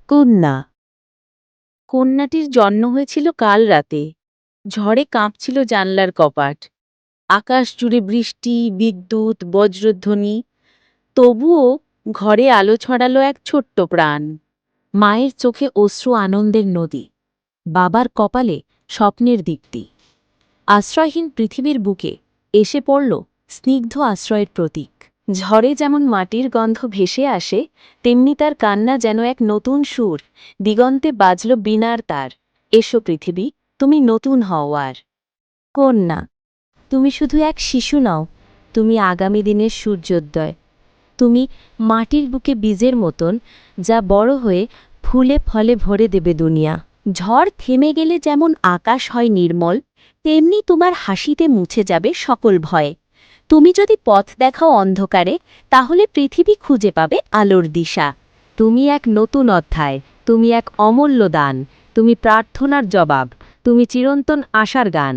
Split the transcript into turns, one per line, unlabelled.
কন্যা। কন্যাটির জন্ম হয়েছিল কাল রাতে। ঝড়ে কাঁপছিল জানলার কপাট। আকাশ জুড়ে বৃষ্টি, বিদ্যুৎ, বজ্রধ্বনি। তবুও ঘরে আলো ছড়ালো এক ছোট্ট প্রাণ। মায়ের চোখে অশ্রু আনন্দের নদী, বাবার কপালে স্বপ্নের দীপ্তি। আশ্রয়হীন পৃথিবীর বুকে এসে পড়ল স্নিগ্ধ আশ্রয়ের প্রতীক। ঝড়ে যেমন মাটির গন্ধ ভেসে আসে, তেমনি তার কান্না যেন এক নতুন সুর। দিগন্তে বাজল বীণার তার। এসো পৃথিবী, তুমি নতুন হও আর। কন্যা, তুমি শুধু এক শিশু নও, তুমি আগামী দিনের সূর্যোদয়। তুমি মাটির বুকে বীজের মতন, যা বড় হয়ে ফুলে ফলে ভরে দেবে দুনিয়া। ঝড় থেমে গেলে যেমন আকাশ হয় নির্মল, তেমনি তোমার হাসিতে মুছে যাবে সকল ভয়। তুমি যদি পথ দেখাও অন্ধকারে, তাহলে পৃথিবী খুঁজে পাবে আলোর দিশা। তুমি এক নতুন অধ্যায়, তুমি এক অমূল্য দান, তুমি প্রার্থনার জবাব, তুমি চিরন্তন আশার গান।